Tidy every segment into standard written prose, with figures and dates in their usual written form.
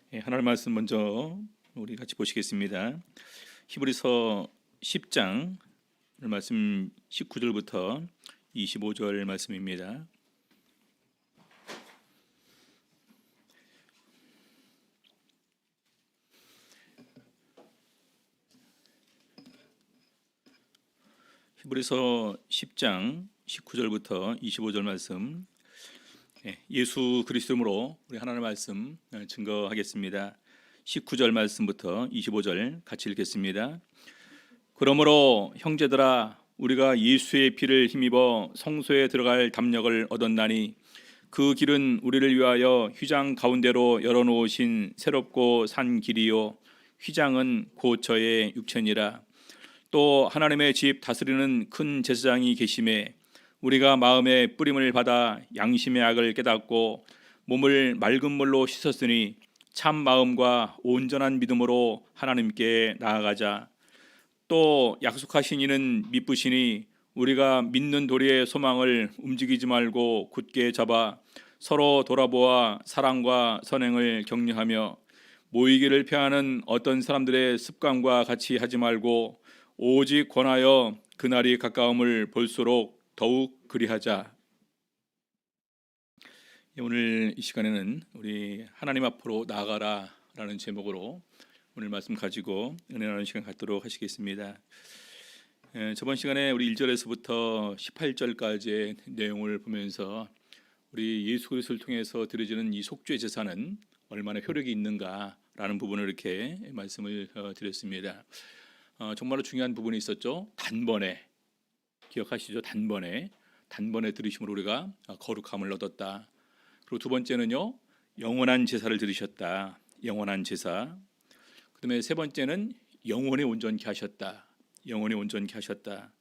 하나님 말씀 먼저 우리 같이 보시겠습니다. 히브리서 10장 말씀 19절부터 25절 말씀입니다. 히브리서 10장 19절부터 25절 말씀, 예수 그리스도로 우리 하나님의 말씀 증거하겠습니다. 19절 말씀부터 25절 같이 읽겠습니다. 그러므로 형제들아, 우리가 예수의 피를 힘입어 성소에 들어갈 담력을 얻었나니 그 길은 우리를 위하여 휘장 가운데로 열어놓으신 새롭고 산 길이요 휘장은 곧 저의 육체니라. 또 하나님의 집 다스리는 큰 제사장이 계심에 우리가 마음의 뿌림을 받아 양심의 악을 깨닫고 몸을 맑은 물로 씻었으니 참 마음과 온전한 믿음으로 하나님께 나아가자. 또 약속하신 이는 미쁘시니 우리가 믿는 도리의 소망을 움직이지 말고 굳게 잡아 서로 돌아보아 사랑과 선행을 격려하며 모이기를 피하는 어떤 사람들의 습관과 같이 하지 말고 오직 권하여 그날이 가까움을 볼수록 더욱 그리하자. 오늘 이 시간에는 우리 하나님 앞으로 나아가라 라는 제목으로 오늘 말씀 가지고 은혜 나누는 시간 갖도록 하시겠습니다. 저번 시간에 우리 1절에서부터 18절까지의 내용을 보면서 우리 예수 그리스도를 통해서 드려지는 이 속죄 제사는 얼마나 효력이 있는가라는 부분을 이렇게 말씀을 드렸습니다. 정말로 중요한 부분이 있었죠. 단번에, 기억하시죠? 단번에 들으심으로 우리가 거룩함을 얻었다. 그리고 두 번째는요, 영원한 제사를 들으셨다. 영원한 제사. 그다음에 세 번째는 영원히 온전케 하셨다. 영원히 온전케 하셨다.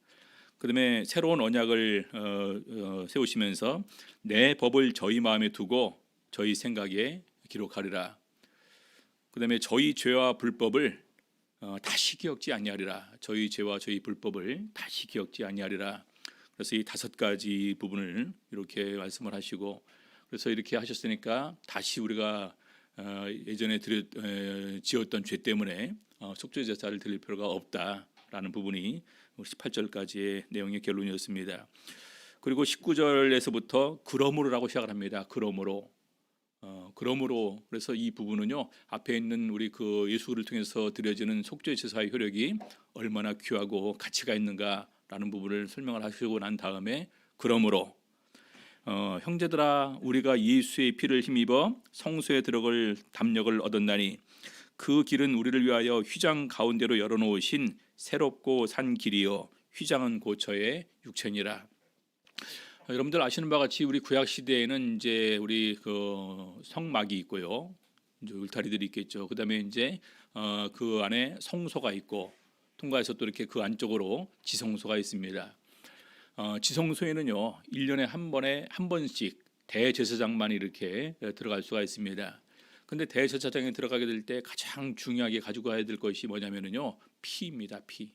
그다음에 새로운 언약을 세우시면서 내 법을 저희 마음에 두고 저희 생각에 기록하리라. 그다음에 저희 죄와 불법을 다시 기억지 아니하리라. 저희 죄와 저희 불법을 다시 기억지 아니하리라. 그래서 이 다섯 가지 부분을 이렇게 말씀을 하시고, 그래서 이렇게 하셨으니까 다시 우리가 예전에 지었던 죄 때문에 속죄 제사를 드릴 필요가 없다라는 부분이 18절까지의 내용의 결론이었습니다. 그리고 19절에서부터 그러므로라고 시작을 합니다. 그러므로. 그래서 이 부분은요, 앞에 있는 우리 그 예수를 통해서 드려지는 속죄 제사의 효력이 얼마나 귀하고 가치가 있는가라는 부분을 설명을 하시고 난 다음에 그러므로 형제들아, 우리가 예수의 피를 힘입어 성소에 들어갈 담력을 얻었나니 그 길은 우리를 위하여 휘장 가운데로 열어놓으신 새롭고 산 길이요 휘장은 곧 저의 육체니라. 여러분들 아시는 바와 같이 우리 구약 시대에는 이제 우리 그 성막이 있고요, 이제 울타리들이 있겠죠. 그다음에 이제 그 안에 성소가 있고 통과해서 또 이렇게 그 안쪽으로 지성소가 있습니다. 지성소에는요 1년에 한 번씩 대제사장만 이렇게 들어갈 수가 있습니다. 근데 대제사장에 들어가게 될 때 가장 중요하게 가지고 가야 될 것이 뭐냐면요 피입니다. 피.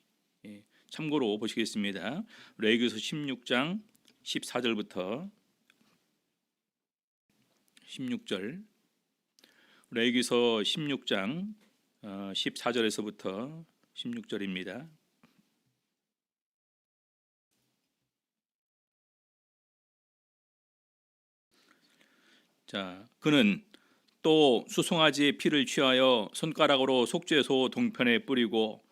참고로 보시겠습니다. 레위기서 16장 14절부터 16절, 레위기서 16장 14절에서부터 16절입니다. 자, 그는 또 수송아지의 피를 취하여 손가락으로 속죄소 동편에 뿌리고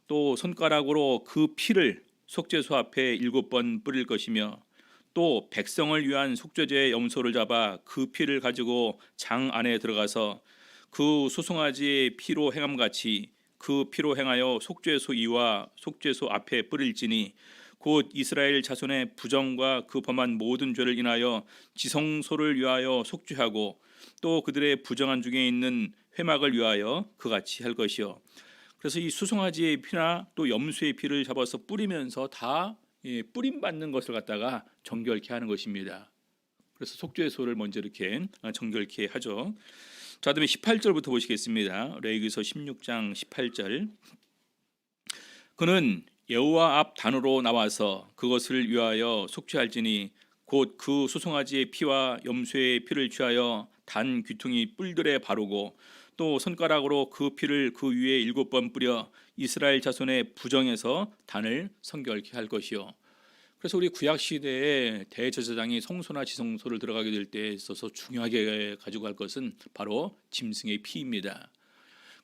또 손가락으로 그 피를 속죄소 앞에 7번 뿌릴 것이며 또 백성을 위한 속죄제의 염소를 잡아 그 피를 가지고 장 안에 들어가서 그 수송아지의 피로 행함같이 그 피로 행하여 속죄소 이와 속죄소 앞에 뿌릴지니 곧 이스라엘 자손의 부정과 그 범한 모든 죄를 인하여 지성소를 위하여 속죄하고 또 그들의 부정한 중에 있는 회막을 위하여 그같이 할 것이요. 그래서 이 수송아지의 피나 또 염소의 피를 잡아서 뿌리면서 다 뿌림 받는 것을 갖다가 정결케 하는 것입니다. 그래서 속죄소를 먼저 이렇게 정결케 하죠. 자, 그다음에 18절부터 보시겠습니다. 레위기서 16장 18절. 그는 여호와 앞 단으로 나와서 그것을 위하여 속죄할지니 곧 그 수송아지의 피와 염소의 피를 취하여 단 귀퉁이 뿔들에 바르고 또 손가락으로 그 피를 그 위에 7번 뿌려 이스라엘 자손의 부정에서 단을 성결케 할 것이요. 그래서 우리 구약 시대에 대제사장이 성소나 지성소를 들어가게 될 때 있어서 중요하게 가지고 갈 것은 바로 짐승의 피입니다.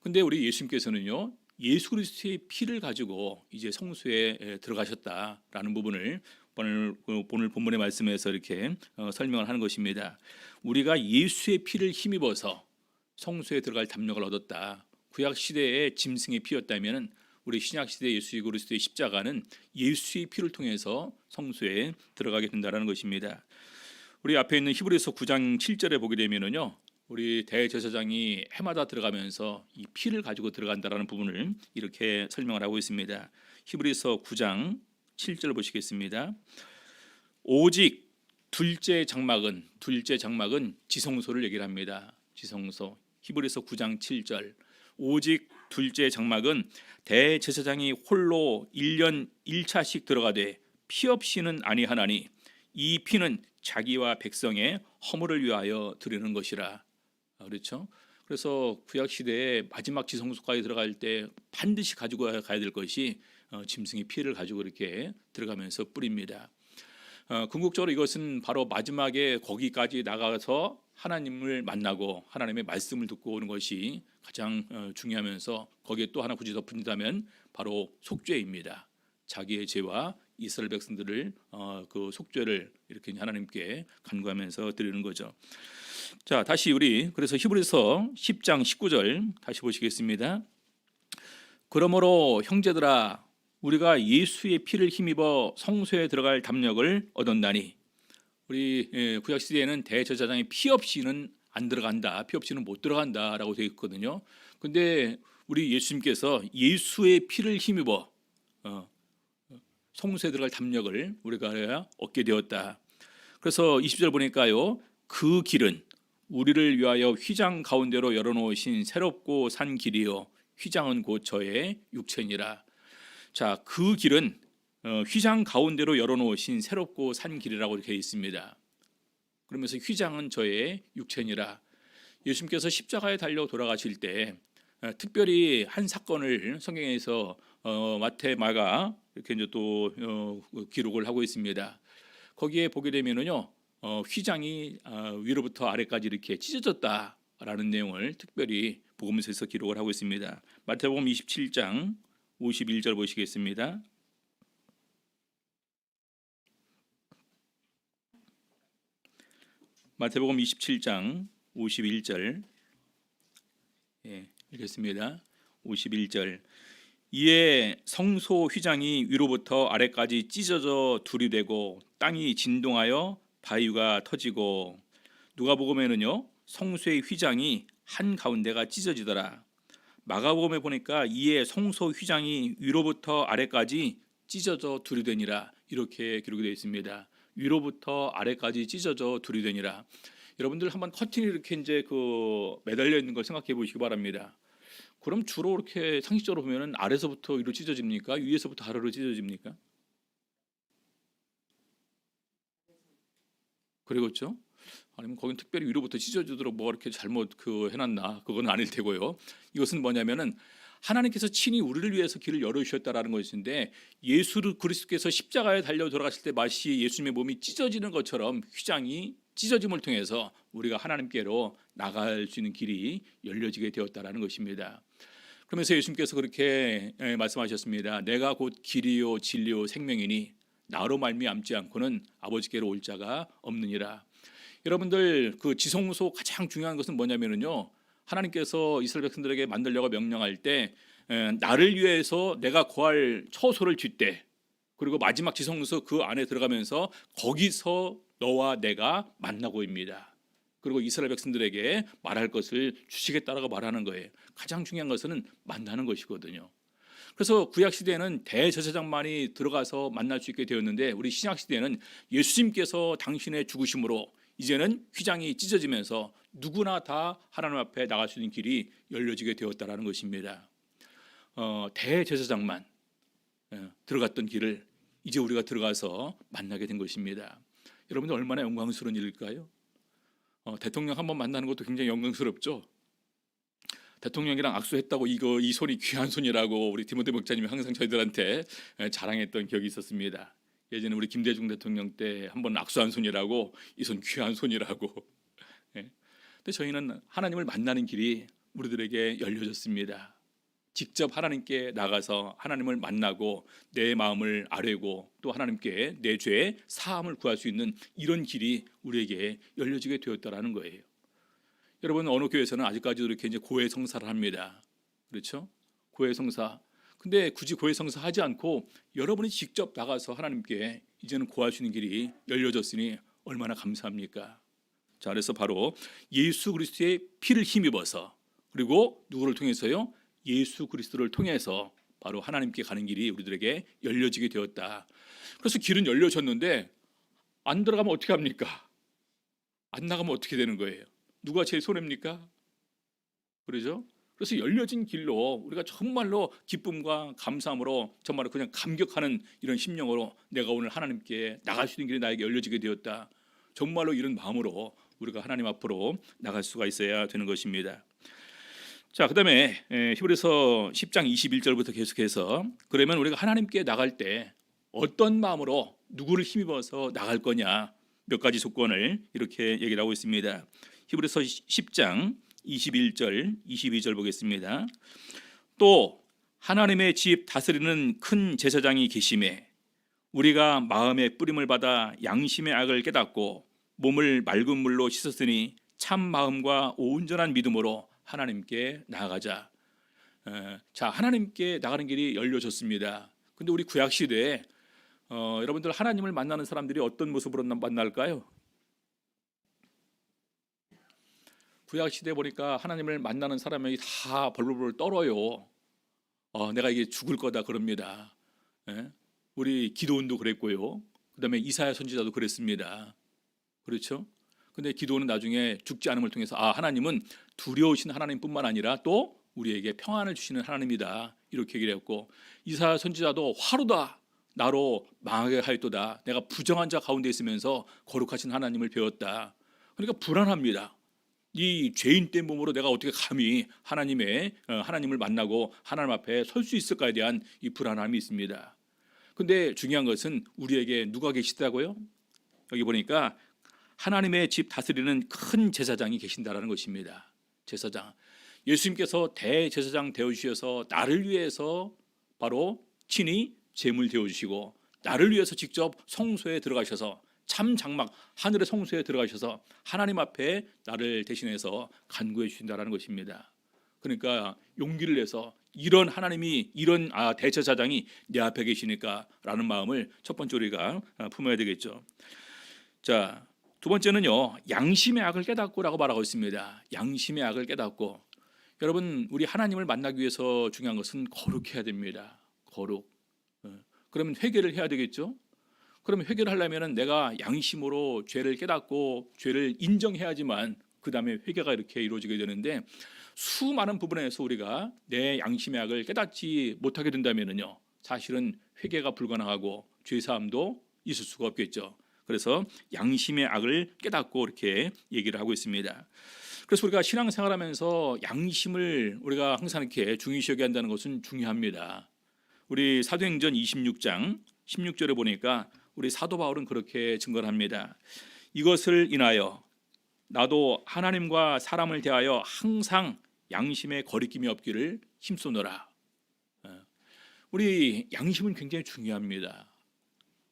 근데 우리 예수님께서는요, 예수 그리스도의 피를 가지고 이제 성소에 들어가셨다라는 부분을 오늘 본문의 말씀에서 이렇게 설명을 하는 것입니다. 우리가 예수의 피를 힘입어서 성소에 들어갈 담력을 얻었다. 구약 시대의 짐승의 피였다면 우리 신약 시대 예수 그리스도의 십자가는 예수의 피를 통해서 성소에 들어가게 된다는 것입니다. 우리 앞에 있는 히브리서 9장 7절에 보게 되면은요, 우리 대제사장이 해마다 들어가면서 이 피를 가지고 들어간다라는 부분을 이렇게 설명을 하고 있습니다. 히브리서 9장 7절 보시겠습니다. 오직 둘째 장막은 지성소를 얘기를 합니다. 지성소. 히브리서 9장 7절. 오직 둘째 장막은 대제사장이 홀로 1년 1차씩 들어가되 피 없이는 아니하나니 이 피는 자기와 백성의 허물을 위하여 드리는 것이라. 그렇죠? 그래서 구약 시대에 마지막 지성소까지 들어갈 때 반드시 가지고 가야 될 것이 짐승의 피를 가지고 이렇게 들어가면서 뿌립니다. 궁극적으로 이것은 바로 마지막에 거기까지 나가서 하나님을 만나고 하나님의 말씀을 듣고 오는 것이 가장 중요하면서 거기에 또 하나 굳이 덧붙인다면 바로 속죄입니다. 자기의 죄와 이스라엘 백성들을 그 속죄를 이렇게 하나님께 간구하면서 드리는 거죠. 자, 다시 우리 그래서 히브리서 10장 19절 다시 보시겠습니다. 그러므로 형제들아 우리가 예수의 피를 힘입어 성소에 들어갈 담력을 얻었나니 우리 구약 시대에는 대제사장이 피 없이는 안 들어간다, 피 없이는 못 들어간다라고 되어 있거든요. 근데 우리 예수님께서 예수의 피를 힘입어 성소에 들어갈 담력을 우리가 얻게 되었다. 그래서 20절 보니까요, 그 길은 우리를 위하여 휘장 가운데로 열어놓으신 새롭고 산 길이요 휘장은 곧 저의 육체니라. 자, 그 길은 휘장 가운데로 열어놓으신 새롭고 산 길이라고 되어 있습니다. 그러면서 휘장은 저의 육체니라. 예수님께서 십자가에 달려 돌아가실 때 특별히 한 사건을 성경에서 마태, 마가 이렇게 이제 또 기록을 하고 있습니다. 거기에 보게 되면은요, 휘장이 위로부터 아래까지 이렇게 찢어졌다라는 내용을 특별히 복음서에서 기록을 하고 있습니다. 마태복음 27장 51절 보시겠습니다. 마태복음 27장 51절 읽겠습니다. 51절. 이에 성소 휘장이 위로부터 아래까지 찢어져 둘이 되고 땅이 진동하여 바위가 터지고, 누가복음에는요 성소의 휘장이 한 가운데가 찢어지더라. 마가복음에 보니까 이에 성소 휘장이 위로부터 아래까지 찢어져 둘이 되니라 이렇게 기록이 되어 있습니다. 위로부터 아래까지 찢어져 둘이 되니라. 여러분들 한번 커튼이 이렇게 이제 매달려 있는 걸 생각해 보시기 바랍니다. 그럼 주로 이렇게 상식적으로 보면은 아래서부터 위로 찢어집니까? 위에서부터 아래로 찢어집니까? 그리고죠. 아니면 거긴 특별히 위로부터 찢어지도록 뭐 이렇게 잘못 해놨나? 그건 아닐 테고요. 이것은 뭐냐면은 하나님께서 친히 우리를 위해서 길을 열어주셨다라는 것인데, 예수 그리스도께서 십자가에 달려 돌아가실 때 마치 예수님의 몸이 찢어지는 것처럼 휘장이 찢어짐을 통해서 우리가 하나님께로 나갈 수 있는 길이 열려지게 되었다라는 것입니다. 그러면서 예수님께서 그렇게 말씀하셨습니다. 내가 곧 길이요 진리요 생명이니 나로 말미암지 않고는 아버지께로 올 자가 없느니라. 여러분들 그 지성소 가장 중요한 것은 뭐냐면요, 하나님께서 이스라엘 백성들에게 만들려고 명령할 때 나를 위해서 내가 거할 처소를 짓되, 그리고 마지막 지성소 그 안에 들어가면서 거기서 너와 내가 만나고입니다. 그리고 이스라엘 백성들에게 말할 것을 주시겠다라고 말하는 거예요. 가장 중요한 것은 만나는 것이거든요. 그래서 구약 시대에는 대제사장만이 들어가서 만날 수 있게 되었는데, 우리 신약 시대에는 예수님께서 당신의 죽으심으로 이제는 휘장이 찢어지면서 누구나 다 하나님 앞에 나갈 수 있는 길이 열려지게 되었다라는 것입니다. 대제사장만 들어갔던 길을 이제 우리가 들어가서 만나게 된 것입니다. 여러분들 얼마나 영광스러운 일일까요? 대통령 한번 만나는 것도 굉장히 영광스럽죠. 대통령이랑 악수했다고 이 손이 귀한 손이라고 우리 디모데 목사님이 항상 저희들한테 자랑했던 기억이 있었습니다. 예전에 우리 김대중 대통령 때 한번 악수한 손이라고 이 손 귀한 손이라고. 예. 근데 저희는 하나님을 만나는 길이 우리들에게 열려졌습니다. 직접 하나님께 나가서 하나님을 만나고 내 마음을 아뢰고 또 하나님께 내 죄의 사함을 구할 수 있는 이런 길이 우리에게 열려지게 되었다라는 거예요. 여러분, 어느 교회에서는 아직까지도 이렇게 이제 고해성사를 합니다. 그렇죠? 고해성사. 근데 굳이 고해성사 하지 않고 여러분이 직접 나가서 하나님께 이제는 구할 수 있는 길이 열려졌으니 얼마나 감사합니까? 자, 그래서 바로 예수 그리스도의 피를 힘입어서, 그리고 누구를 통해서요? 예수 그리스도를 통해서 바로 하나님께 가는 길이 우리들에게 열려지게 되었다. 그래서 길은 열려졌는데 안 들어가면 어떻게 합니까? 안 나가면 어떻게 되는 거예요? 누가 제일 손해입니까? 그러죠? 그래서 열려진 길로 우리가 정말로 기쁨과 감사함으로 정말 그냥 감격하는 이런 심령으로 내가 오늘 하나님께 나갈 수 있는 길이 나에게 열려지게 되었다. 정말로 이런 마음으로 우리가 하나님 앞으로 나갈 수가 있어야 되는 것입니다. 자, 그다음에 히브리서 10장 21절부터 계속해서, 그러면 우리가 하나님께 나갈 때 어떤 마음으로 누구를 힘입어서 나갈 거냐, 몇 가지 조건을 이렇게 얘기를 하고 있습니다. 히브리서 10장 21절 22절 보겠습니다. 또 하나님의 집 다스리는 큰 제사장이 계심에 우리가 마음의 뿌림을 받아 양심의 악을 깨닫고 몸을 맑은 물로 씻었으니 참 마음과 온전한 믿음으로 하나님께 나아가자. 자, 하나님께 나가는 길이 열려졌습니다. 근데 우리 구약 시대에 여러분들 하나님을 만나는 사람들이 어떤 모습으로 만날까요? 구약 시대 보니까 하나님을 만나는 사람이 다 벌벌벌 떨어요. 내가 이게 죽을 거다 그럽니다. 우리 기도원도 그랬고요. 그다음에 이사야 선지자도 그랬습니다. 그렇죠? 근데 기도는 나중에 죽지 않음을 통해서 하나님은 두려우신 하나님뿐만 아니라 또 우리에게 평안을 주시는 하나님이다, 이렇게 얘기를 했고, 이사야 선지자도 화로다 나로 망하게 하였도다, 내가 부정한 자 가운데 있으면서 거룩하신 하나님을 배웠다. 그러니까 불안합니다. 이 죄인된 몸으로 내가 어떻게 감히 하나님을 만나고 하나님 앞에 설 수 있을까에 대한 이 불안함이 있습니다. 근데 중요한 것은 우리에게 누가 계시다고요? 여기 보니까 하나님의 집 다스리는 큰 제사장이 계신다라는 것입니다. 제사장, 예수님께서 대제사장 되어주셔서 나를 위해서 바로 친히 제물 되어주시고 나를 위해서 직접 성소에 들어가셔서, 참 장막 하늘의 성소에 들어가셔서 하나님 앞에 나를 대신해서 간구해 주신다라는 것입니다. 그러니까 용기를 내서 이런 하나님이, 이런 대제사장이 내 앞에 계시니까 라는 마음을 첫 번째 우리가 품어야 되겠죠. 자, 두 번째는요, 양심의 악을 깨닫고라고 말하고 있습니다. 양심의 악을 깨닫고. 여러분, 우리 하나님을 만나기 위해서 중요한 것은 거룩해야 됩니다. 거룩. 그러면 회개를 해야 되겠죠. 그러면 회개를 하려면 내가 양심으로 죄를 깨닫고 죄를 인정해야지만 그 다음에 회개가 이렇게 이루어지게 되는데, 수많은 부분에서 우리가 내 양심의 악을 깨닫지 못하게 된다면요, 사실은 회개가 불가능하고 죄사함도 있을 수가 없겠죠. 그래서 양심의 악을 깨닫고 이렇게 얘기를 하고 있습니다. 그래서 우리가 신앙생활하면서 양심을 우리가 항상 이렇게 중요시 여겨야 한다는 것은 중요합니다. 우리 사도행전 26장 16절에 보니까 우리 사도 바울은 그렇게 증거를 합니다. 이것을 인하여 나도 하나님과 사람을 대하여 항상 양심에 거리낌이 없기를 힘쓰노라. 우리 양심은 굉장히 중요합니다.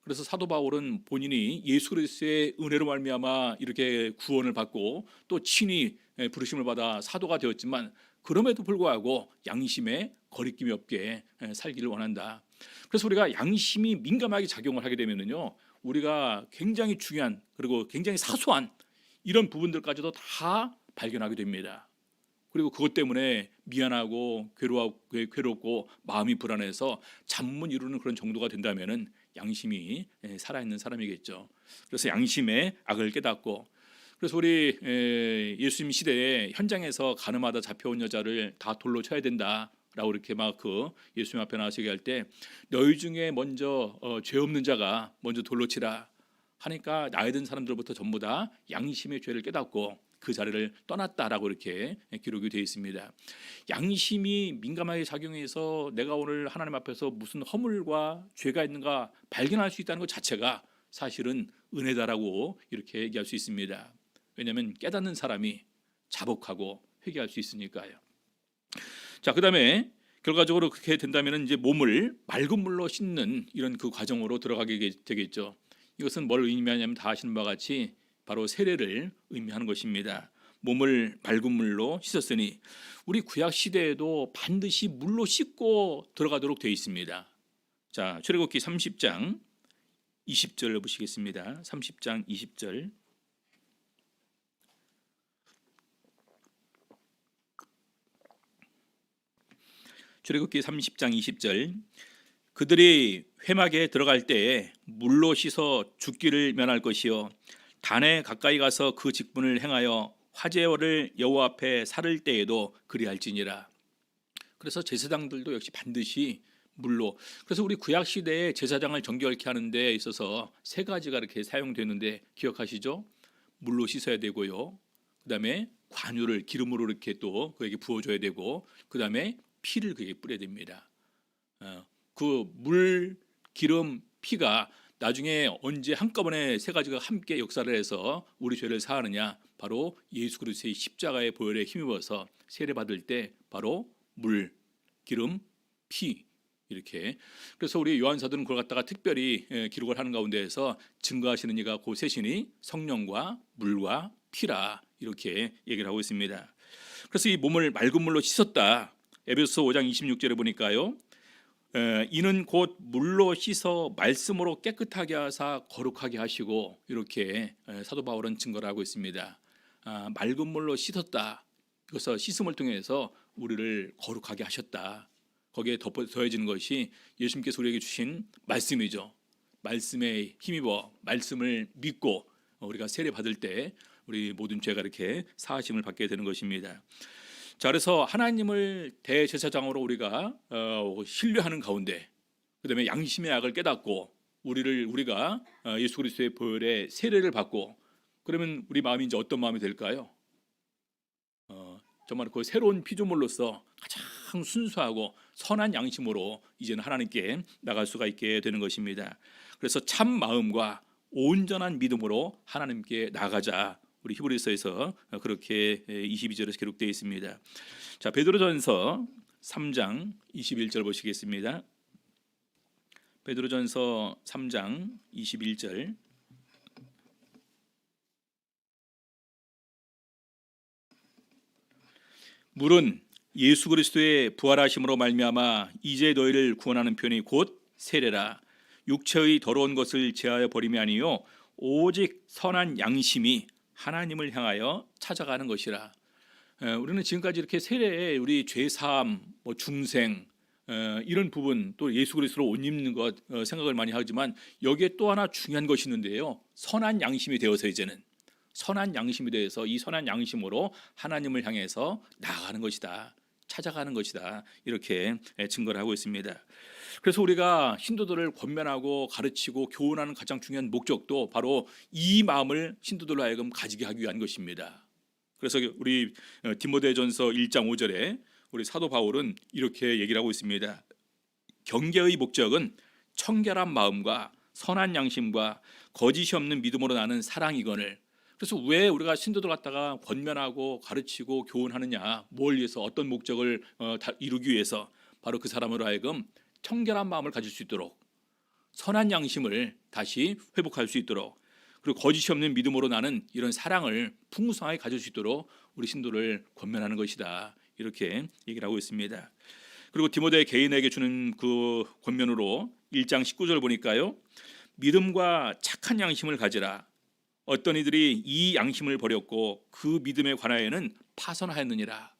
그래서 사도 바울은 본인이 예수 그리스도의 은혜로 말미암아 이렇게 구원을 받고 또 친히 부르심을 받아 사도가 되었지만, 그럼에도 불구하고 양심에 거리낌이 없게 살기를 원한다. 그래서 우리가 양심이 민감하게 작용을 하게 되면은요, 우리가 굉장히 중요한, 그리고 굉장히 사소한 이런 부분들까지도 다 발견하게 됩니다. 그리고 그것 때문에 미안하고 괴롭고 마음이 불안해서 잠 못 이루는 그런 정도가 된다면은 양심이 살아있는 사람이겠죠. 그래서 양심의 악을 깨닫고, 그래서 우리 예수님 시대에 현장에서 가늠하다 잡혀온 여자를 다 돌로 쳐야 된다라고 이렇게 막 예수님 앞에 나와서 얘기할 때, 너희 중에 먼저 죄 없는 자가 먼저 돌로 치라 하니까 나이 든 사람들부터 전부 다 양심의 죄를 깨닫고 그 자리를 떠났다라고 이렇게 기록이 되어 있습니다. 양심이 민감하게 작용해서 내가 오늘 하나님 앞에서 무슨 허물과 죄가 있는가 발견할 수 있다는 것 자체가 사실은 은혜다라고 이렇게 얘기할 수 있습니다. 왜냐하면 깨닫는 사람이 자복하고 회개할 수 있으니까요. 자, 그다음에 결과적으로 그렇게 된다면 이제 몸을 맑은 물로 씻는 이런 그 과정으로 들어가게 되겠죠. 이것은 뭘 의미하냐면 다 아시는 바와 같이 바로 세례를 의미하는 것입니다. 몸을 맑은 물로 씻었으니 우리 구약 시대에도 반드시 물로 씻고 들어가도록 되어 있습니다. 자, 출애굽기 30장 20절 보시겠습니다. 30장 20절. 출애굽기 30장 20절. 그들이 회막에 들어갈 때에 물로 씻어 죽기를 면할 것이요 단에 가까이 가서 그 직분을 행하여 화제월을 여호와 앞에 살을 때에도 그리할지니라. 그래서 제사장들도 역시 반드시 물로, 그래서 우리 구약 시대에 제사장을 정결케 하는 데 있어서 세 가지가 이렇게 사용되는데 기억하시죠? 물로 씻어야 되고요, 그다음에 관유를 기름으로 이렇게 또 그에게 부어줘야 되고, 그다음에 피를 그에게 뿌려야 됩니다. 그 물, 기름, 피가 나중에 언제 한꺼번에 세 가지가 함께 역사를 해서 우리 죄를 사하느냐, 바로 예수 그리스도의 십자가의 보혈에 힘입어서 세례 받을 때 바로 물, 기름, 피, 이렇게. 그래서 우리 요한 사도는 그걸 갖다가 특별히 기록을 하는 가운데에서 증거하시는 이가 곧 세신이 성령과 물과 피라, 이렇게 얘기를 하고 있습니다. 그래서 이 몸을 맑은 물로 씻었다. 에베소서 5장 26절에 보니까요, 이는 곧 물로 씻어 말씀으로 깨끗하게 하사 거룩하게 하시고, 이렇게 사도 바울은 증거를 하고 있습니다. 맑은 물로 씻었다. 그래서 씻음을 통해서 우리를 거룩하게 하셨다. 거기에 더해지는 것이 예수님께서 우리에게 주신 말씀이죠. 말씀에 힘입어 말씀을 믿고 우리가 세례 받을 때 우리 모든 죄가 이렇게 사하심을 받게 되는 것입니다. 자, 그래서 하나님을 대제사장으로 우리가 신뢰하는 가운데, 그다음에 양심의 악을 깨닫고 우리가 예수 그리스도의 보혈에 세례를 받고, 그러면 우리 마음이 이제 어떤 마음이 될까요? 정말 그 새로운 피조물로서 가장 순수하고 선한 양심으로 이제는 하나님께 나갈 수가 있게 되는 것입니다. 그래서 참 마음과 온전한 믿음으로 하나님께 나가자. 우리 히브리서에서 그렇게 22절에서 기록되어 있습니다. 자, 베드로전서 3장 21절 보시겠습니다. 베드로전서 3장 21절. 물은 예수 그리스도의 부활하심으로 말미암아 이제 너희를 구원하는 편이 곧 세례라. 육체의 더러운 것을 제하여 버림이 아니요 오직 선한 양심이 하나님을 향하여 찾아가는 것이라. 우리는 지금까지 이렇게 세례에 우리 죄사함, 중생, 이런 부분, 또 예수 그리스도로 옷 입는 것 생각을 많이 하지만, 여기에 또 하나 중요한 것이 있는데요, 선한 양심이 되어서 이제는 선한 양심이 되어서 이 선한 양심으로 하나님을 향해서 나아가는 것이다, 찾아가는 것이다, 이렇게 증거를 하고 있습니다. 그래서 우리가 신도들을 권면하고 가르치고 교훈하는 가장 중요한 목적도 바로 이 마음을 신도들로 하여금 가지게 하기 위한 것입니다. 그래서 우리 디모데전서 1장 5절에 우리 사도 바울은 이렇게 얘기를 하고 있습니다. 경계의 목적은 청결한 마음과 선한 양심과 거짓이 없는 믿음으로 나는 사랑이거늘. 그래서 왜 우리가 신도들 갖다가 권면하고 가르치고 교훈하느냐, 뭘 위해서, 어떤 목적을 이루기 위해서, 바로 그 사람으로 하여금 청결한 마음을 가질 수 있도록, 선한 양심을 다시 회복할 수 있도록, 그리고 거짓이 없는 믿음으로 나는 이런 사랑을 풍성하게 가질 수 있도록 우리 신도를 권면하는 것이다, 이렇게 얘기를 하고 있습니다. 그리고 디모데 개인에게 주는 그 권면으로 1장 19절 보니까요, 믿음과 착한 양심을 가지라. 어떤 이들이 이 양심을 버렸고 그 믿음에 관하여는 파선하였느니라.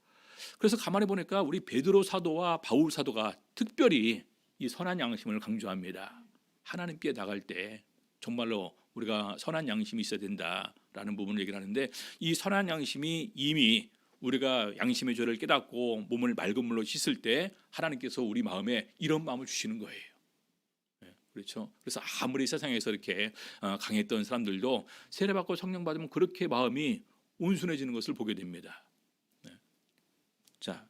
그래서 가만히 보니까 우리 베드로 사도와 바울 사도가 특별히 이 선한 양심을 강조합니다. 하나님께 나갈 때 정말로 우리가 선한 양심이 있어야 된다라는 부분을 얘기를 하는데, 이 선한 양심이 이미 우리가 양심의 죄를 깨닫고 몸을 맑은 물로 씻을 때 하나님께서 우리 마음에 이런 마음을 주시는 거예요. 그렇죠. 그래서 아무리 세상에서 이렇게 강했던 사람들도 세례받고 성령 받으면 그렇게 마음이 온순해지는 것을 보게 됩니다. 네. 자,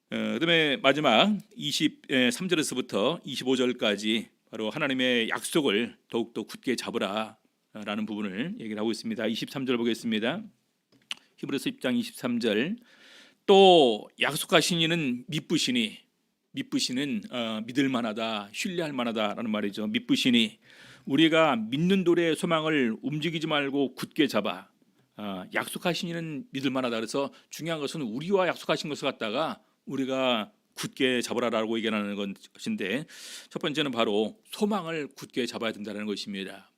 그다음에 마지막 23절에서부터 25절까지 바로 하나님의 약속을 더욱더 굳게 잡으라라는 부분을 얘기를 하고 있습니다. 23절 보겠습니다. 히브리서 10장 23절. 또 약속하신 이는 미쁘시니, 미쁘시는 믿을 만하다, 신뢰할 만하다라는 말이죠. 미쁘시니 우리가 믿는 도리의 소망을 움직이지 말고 굳게 잡아. 약속하신 이는 믿을 만하다. 그래서 중요한 것은 우리와 약속하신 것을 갖다가 우리가 굳게 잡으라라고 얘기하는 것인데, 첫 번째는 바로 소망을 굳게 잡아야 된다는 것입니다.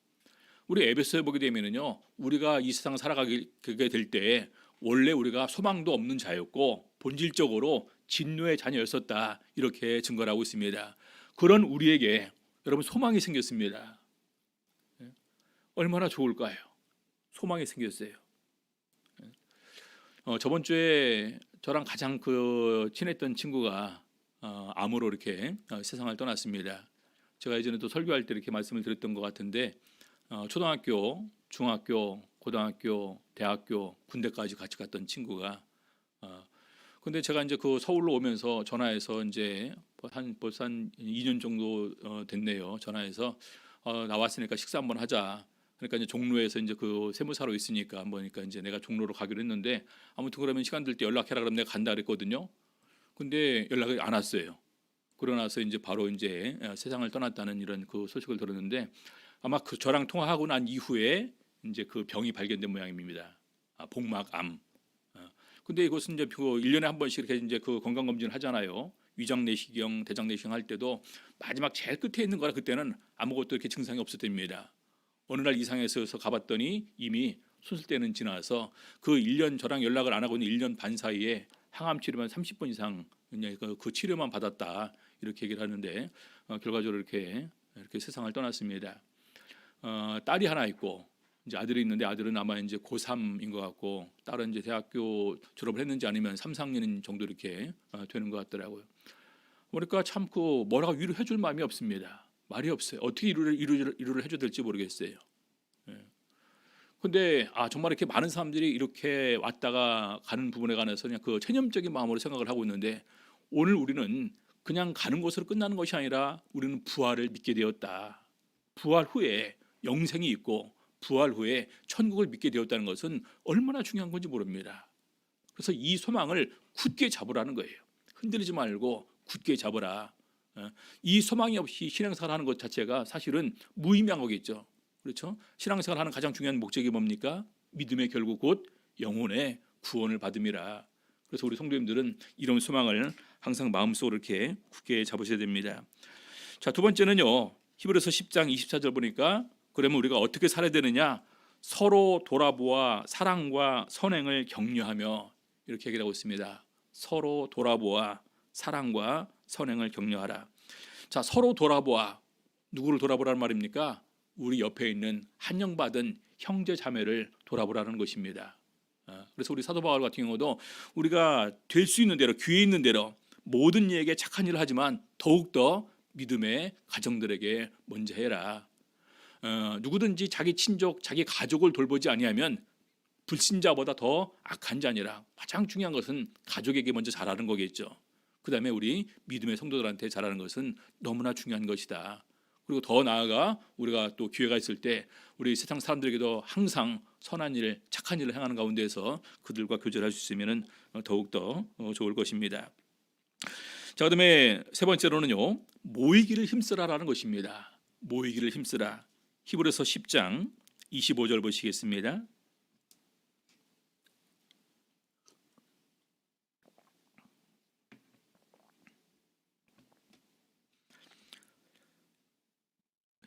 우리 에베소에 보게 되면은요, 우리가 이 세상 살아가게 될 때 원래 우리가 소망도 없는 자였고 본질적으로 진노의 자녀였었다, 이렇게 증거를 하고 있습니다. 그런 우리에게 여러분 소망이 생겼습니다. 얼마나 좋을까요? 소망이 생겼어요. 저번 주에 저랑 가장 친했던 친구가 암으로 이렇게 세상을 떠났습니다. 제가 예전에도 설교할 때 이렇게 말씀을 드렸던 것 같은데, 초등학교, 중학교, 고등학교, 대학교, 군대까지 같이 갔던 친구가, 근데 제가 이제 서울로 오면서 전화해서 이제 벌써 한 2년 정도 됐네요. 전화해서 나왔으니까 식사 한번 하자. 그러니까 이제 종로에서 이제 세무사로 있으니까 그러니까 이제 내가 종로로 가기로 했는데, 아무튼 그러면 시간 될 때 연락해라 그러면 내가 간다 그랬거든요. 근데 연락이 안 왔어요. 그러고 나서 이제 바로 이제 세상을 떠났다는 이런 소식을 들었는데, 아마 저랑 통화하고 난 이후에 이제 병이 발견된 모양입니다. 복막암. 근데 이것은 이제 1년에 한 번씩 이렇게 이제 건강 검진을 하잖아요. 위장 내시경, 대장 내시경 할 때도 마지막 제일 끝에 있는 거라 그때는 아무것도 이렇게 증상이 없었답니다. 어느 날 이상해서 가봤더니 이미 수술 때는 지나서 1년 저랑 연락을 안 하고 있는 1년 반 사이에 항암 치료만 30번 이상 그냥 그 치료만 받았다, 이렇게 얘기를 하는데, 결과적으로 이렇게 세상을 떠났습니다. 딸이 하나 있고 이제 아들이 있는데, 아들은 아마 이제 고3인 것 같고, 딸은 이제 대학교 졸업을 했는지 아니면 3, 4년 정도 이렇게 되는 것 같더라고요. 그러니까 참 뭐라고 위로해 줄 마음이 없습니다. 말이 없어요. 어떻게 위로를 해줘야 될지 모르겠어요. 근데 정말 이렇게 많은 사람들이 이렇게 왔다가 가는 부분에 관해서 그냥 체념적인 마음으로 생각을 하고 있는데, 오늘 우리는 그냥 가는 것으로 끝나는 것이 아니라 우리는 부활을 믿게 되었다. 부활 후에 영생이 있고 부활 후에 천국을 믿게 되었다는 것은 얼마나 중요한 건지 모릅니다. 그래서 이 소망을 굳게 잡으라는 거예요. 흔들리지 말고 굳게 잡으라. 이 소망이 없이 신앙생활 하는 것 자체가 사실은 무의미한 거겠죠. 그렇죠? 신앙생활 하는 가장 중요한 목적이 뭡니까? 믿음의 결국 곧 영혼의 구원을 받음이라. 그래서 우리 성도님들은 이런 소망을 항상 마음속으로 이렇게 굳게 잡으셔야 됩니다. 자, 두 번째는요, 히브리서 10장 24절 보니까, 그러면 우리가 어떻게 살아야 되느냐? 서로 돌아보아 사랑과 선행을 격려하며, 이렇게 얘기하고 있습니다. 서로 돌아보아 사랑과 선행을 격려하라. 자, 서로 돌아보아, 누구를 돌아보라는 말입니까? 우리 옆에 있는 한영받은 형제 자매를 돌아보라는 것입니다. 그래서 우리 사도 바울 같은 경우도 우리가 될 수 있는 대로, 기회 있는 대로 모든 이에게 착한 일을 하지만 더욱더 믿음의 가정들에게 먼저 해라. 누구든지 자기 친족, 자기 가족을 돌보지 아니하면 불신자보다 더 악한 자니라. 가장 중요한 것은 가족에게 먼저 잘하는 거겠죠. 그 다음에 우리 믿음의 성도들한테 잘하는 것은 너무나 중요한 것이다. 그리고 더 나아가 우리가 또 기회가 있을 때 우리 세상 사람들에게도 항상 선한 일, 착한 일을 행하는 가운데서 그들과 교제할 수 있으면 더욱더 좋을 것입니다. 자, 그다음에 세 번째로는요, 모이기를 힘쓰라라는 것입니다. 모이기를 힘쓰라. 히브리서 10장 25절 보시겠습니다.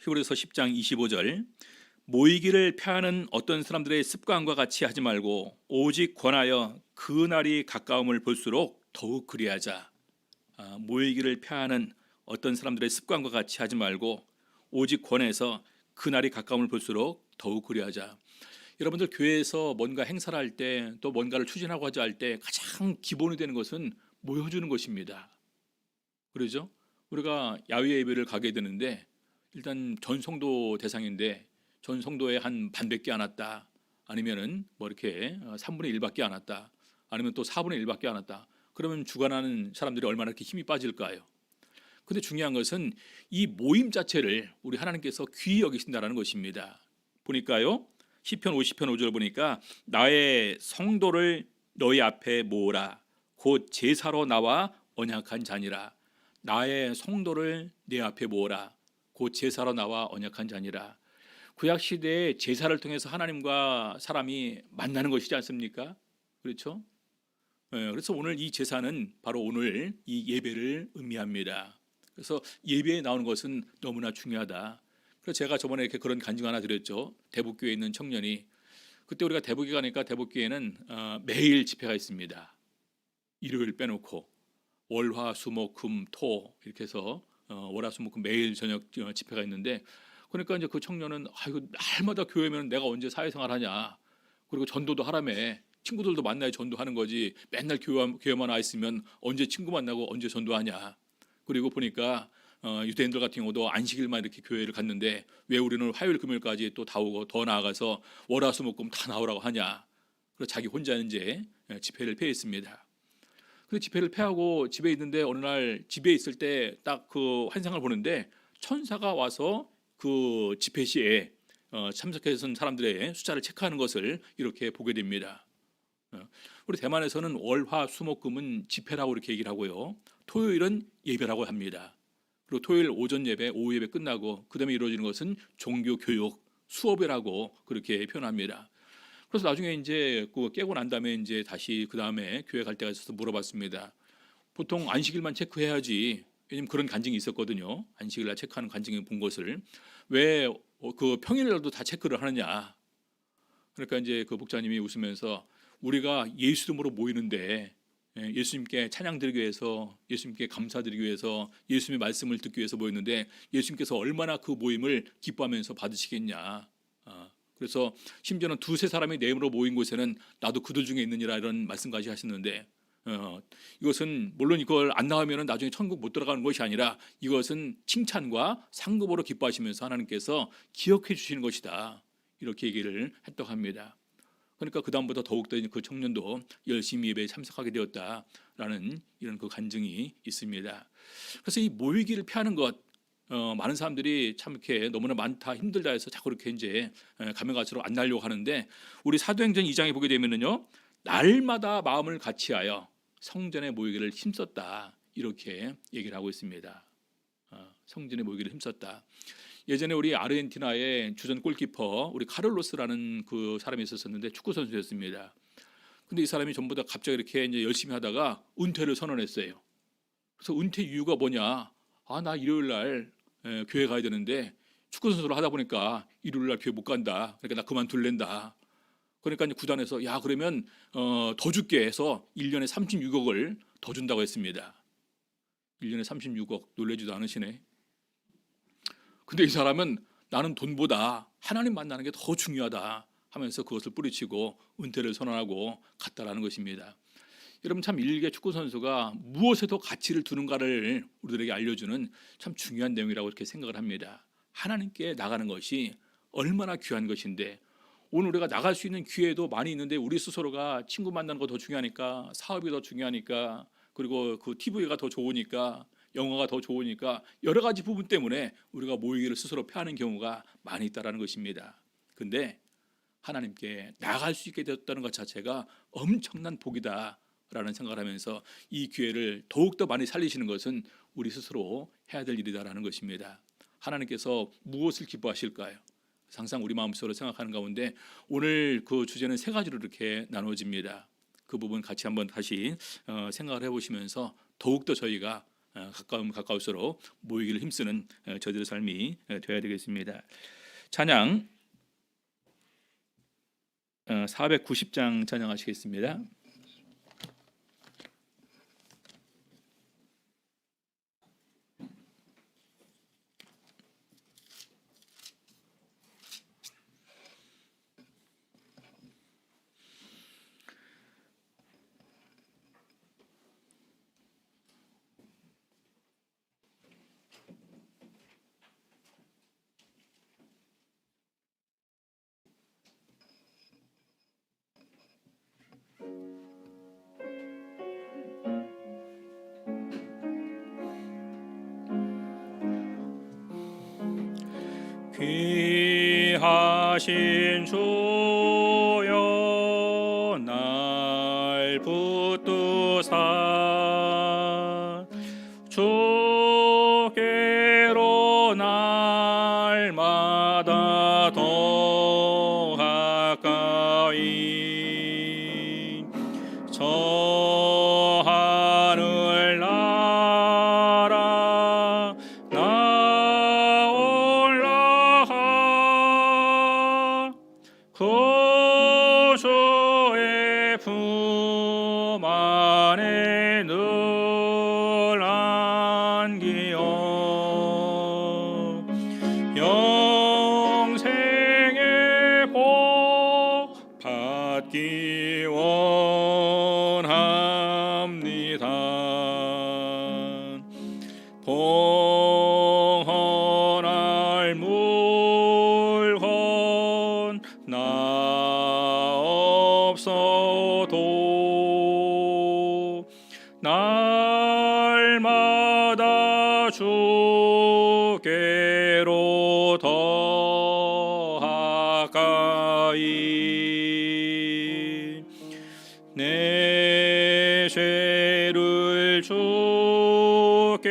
히브리서 10장 25절. 모이기를 폐하는 어떤 사람들의 습관과 같이 하지 말고 오직 권하여 그 날이 가까움을 볼수록 더욱 그리하자. 모이기를 폐하는 어떤 사람들의 습관과 같이 하지 말고 오직 권해서 그 날이 가까움을 볼수록 더욱 그리하자. 여러분들 교회에서 뭔가 행사를 할 때, 또 뭔가를 추진하고 하자 할 때 가장 기본이 되는 것은 모여주는 것입니다. 그러죠? 우리가 야외 예배를 가게 되는데 일단 전 성도 대상인데 전 성도의 한 반밖에 안 왔다, 아니면은 뭐 이렇게 3분의 1밖에 안 왔다. 아니면 또 4분의 1밖에 안 왔다. 그러면 주관하는 사람들이 얼마나 이렇게 힘이 빠질까요? 근데 중요한 것은 이 모임 자체를 우리 하나님께서 귀히 여기신다라는 것입니다. 보니까요. 시편 50편 5절 보니까 나의 성도를 너희 앞에 모으라. 곧 제사로 나와 언약한 자니라. 나의 성도를 내 앞에 모으라. 곧 제사로 나와 언약한 자니라. 구약 시대에 제사를 통해서 하나님과 사람이 만나는 것이지 않습니까? 그렇죠? 그래서 오늘 이 제사는 바로 오늘 이 예배를 의미합니다. 그래서 예배에 나오는 것은 너무나 중요하다. 그래서 제가 저번에 이렇게 그런 간증 하나 드렸죠. 대북교회에 있는 청년이 그때 우리가 대북에 가니까 대북교회는 매일 집회가 있습니다. 일요일 빼놓고 월화수목금토 이렇게 해서 월화수목금 매일 저녁 집회가 있는데 그러니까 이제 그 청년은 이거 날마다 교회면 내가 언제 사회생활 하냐. 그리고 전도도 하라며. 친구들도 만나야 전도하는 거지. 맨날 교회만 와 있으면 언제 친구 만나고 언제 전도하냐. 그리고 보니까 유대인들 같은 경우도 안식일만 이렇게 교회를 갔는데 왜 우리는 화요일 금요일까지 또 다 오고 더 나아가서 월화수목금 다 나오라고 하냐. 그래서 자기 혼자 이제 집회를 폐했습니다. 그 집회를 폐하고 집에 있는데 어느 날 집에 있을 때 딱 그 환상을 보는데 천사가 와서 그 집회 시에 참석해서 사람들의 숫자를 체크하는 것을 이렇게 보게 됩니다. 우리 대만에서는 월화수목금은 집회라고 이렇게 얘기를 하고요. 토요일은 예배라고 합니다. 그리고 토요일 오전 예배, 오후 예배 끝나고 그다음에 이루어지는 것은 종교 교육 수업이라고 그렇게 표현합니다. 그래서 나중에 이제 그 깨고 난 다음에 이제 다시 그 다음에 교회 갈 때가 있어서 물어봤습니다. 보통 안식일만 체크해야지. 왜냐면 그런 간증이 있었거든요. 안식일날 체크하는 간증을 본 것을 왜 그 평일날도 다 체크를 하느냐. 그러니까 이제 그 목사님이 웃으면서 우리가 예수 이름으로 모이는데 예수님께 찬양드리기 위해서 예수님께 감사드리기 위해서 예수님의 말씀을 듣기 위해서 모였는데 예수님께서 얼마나 그 모임을 기뻐하면서 받으시겠냐. 그래서 심지어는 두세 사람이 내 이름으로 모인 곳에는 나도 그들 중에 있느니라 이런 말씀까지 하셨는데 이것은 물론 이걸 안 나오면 나중에 천국 못 들어가는 것이 아니라 이것은 칭찬과 상급으로 기뻐하시면서 하나님께서 기억해 주시는 것이다. 이렇게 얘기를 했다고 합니다. 그러니까 그 다음부터 더욱더 그 청년도 열심히 예배에 참석하게 되었다라는 이런 그 간증이 있습니다. 그래서 이 모이기를 피하는 것 많은 사람들이 참 이렇게 너무나 많다 힘들다 해서 자꾸 이렇게 이제 가면 갈수록 안 나려고 하는데 우리 사도행전 2장에 보게 되면은요 날마다 마음을 같이하여 성전에 모이기를 힘썼다 이렇게 얘기를 하고 있습니다. 성전에 모이기를 힘썼다. 예전에 우리 아르헨티나의 주전 골키퍼 우리 카를로스라는 그 사람이 있었는데 축구 선수였습니다. 근데 이 사람이 전부 다 갑자기 이렇게 이제 열심히 하다가 은퇴를 선언했어요. 그래서 은퇴 이유가 뭐냐? 나 일요일 날 교회 가야 되는데 축구 선수를 하다 보니까 일요일 날 교회 못 간다. 그러니까 나 그만둘랜다. 그러니까 이제 구단에서 야 그러면 더 줄게 해서 1년에 36억을 더 준다고 했습니다. 1년에 36억 놀라지도 않으시네. 근데 이 사람은 나는 돈보다 하나님 만나는 게 더 중요하다 하면서 그것을 뿌리치고 은퇴를 선언하고 갔다라는 것입니다. 여러분 참 일개 축구 선수가 무엇에 더 가치를 두는가를 우리들에게 알려주는 참 중요한 내용이라고 이렇게 생각을 합니다. 하나님께 나가는 것이 얼마나 귀한 것인데 오늘 우리가 나갈 수 있는 기회도 많이 있는데 우리 스스로가 친구 만나는 거 더 중요하니까 사업이 더 중요하니까 그리고 그 TV가 더 좋으니까 영화가 더 좋으니까 여러 가지 부분 때문에 우리가 모이기를 스스로 피하는 경우가 많이 있다는 것입니다. 근데 하나님께 나갈 수 있게 되었다는 것 자체가 엄청난 복이다라는 생각을 하면서 이 기회를 더욱더 많이 살리시는 것은 우리 스스로 해야 될 일이다라는 것입니다. 하나님께서 무엇을 기뻐하실까요? 항상 우리 마음속으로 생각하는 가운데 오늘 그 주제는 세 가지로 이렇게 나눠집니다. 그 부분 같이 한번 다시 생각을 해보시면서 더욱더 저희가 가까울수록 모이기를 힘쓰는 저희들의 삶이 되어야 되겠습니다. 찬양 490장 찬양하시겠습니다. 귀하신 주여 날 붙드사 주께로 날마다 더 가까이 저 하늘 나라 나 올라가 그 주의 품 안에 늘 안기어 영생의 복 받기 원합니다. 봉헌할 물건 나 없어도 날마다 주께로 더 가까이 내 죄를 주께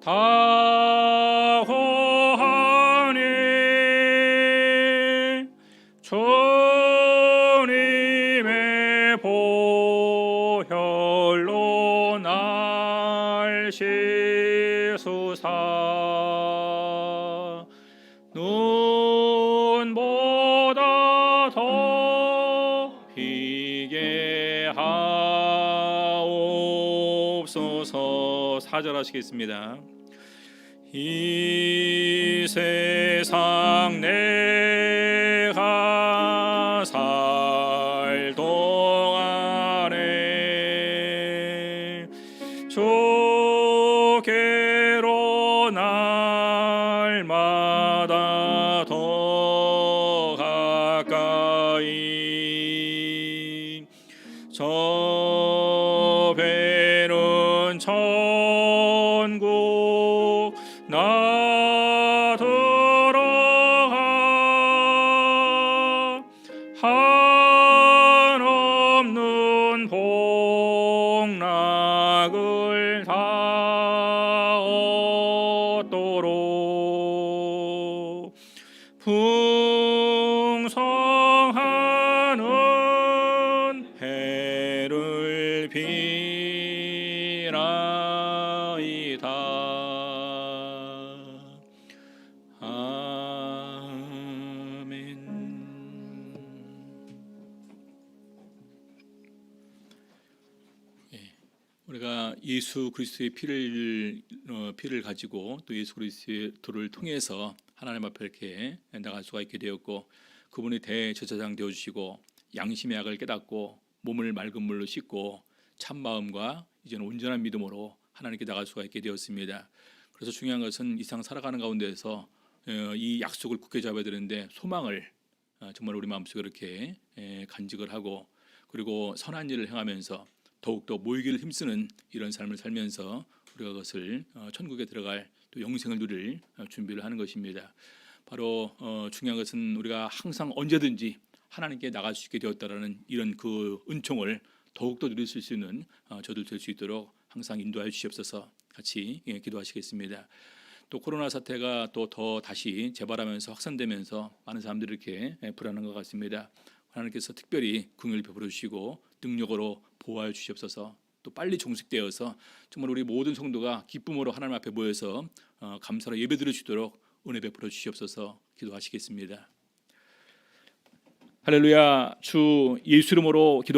다 고하니 주님의 보혈로 날 씻으사 눈보다 더 희게 하옵소서. 4절 하시겠습니다. 이 세상 내가 살 동안에 주께로 날마다 더 가까이 저 배는 천국 나 들어가 한없는 복락을 다 얻도록 풍성하는 해를 비라이다. 아멘. 우리가 예수 그리스도의 피를 가지고 또 예수 그리스도의 도를 통해서 하나님 앞에 이렇게 나갈 수가 있게 되었고, 그분이 대제사장 되어 주시고 양심의 약을 깨닫고 몸을 맑은 물로 씻고 참 마음과 이제는 온전한 믿음으로 하나님께 나갈 수가 있게 되었습니다. 그래서 중요한 것은 이 세상 살아가는 가운데서 이 약속을 굳게 잡아야 되는데, 소망을 정말 우리 마음속에 이렇게 간직을 하고, 그리고 선한 일을 행하면서 더욱더 모이기를 힘쓰는 이런 삶을 살면서 우리가 그것을 천국에 들어갈 또 영생을 누릴 준비를 하는 것입니다. 바로 중요한 것은 우리가 항상 언제든지 하나님께 나갈 수 있게 되었다라는 이런 그 은총을 더욱더 누릴 수 있는 저들 될 수 있도록 항상 인도하여 주시옵소서. 같이 기도하시겠습니다. 또 코로나 사태가 또 더 다시 재발하면서 확산되면서 많은 사람들이 이렇게 불안한 것 같습니다. 하나님께서 특별히 긍휼을 베풀어 주시고 능력으로 보호하여 주시옵소서. 또 빨리 종식되어서 정말 우리 모든 성도가 기쁨으로 하나님 앞에 모여서 감사로 예배드릴 수 있도록 은혜 베풀어 주시옵소서. 기도하시겠습니다. 할렐루야. 주 예수 이름으로 기도합니다.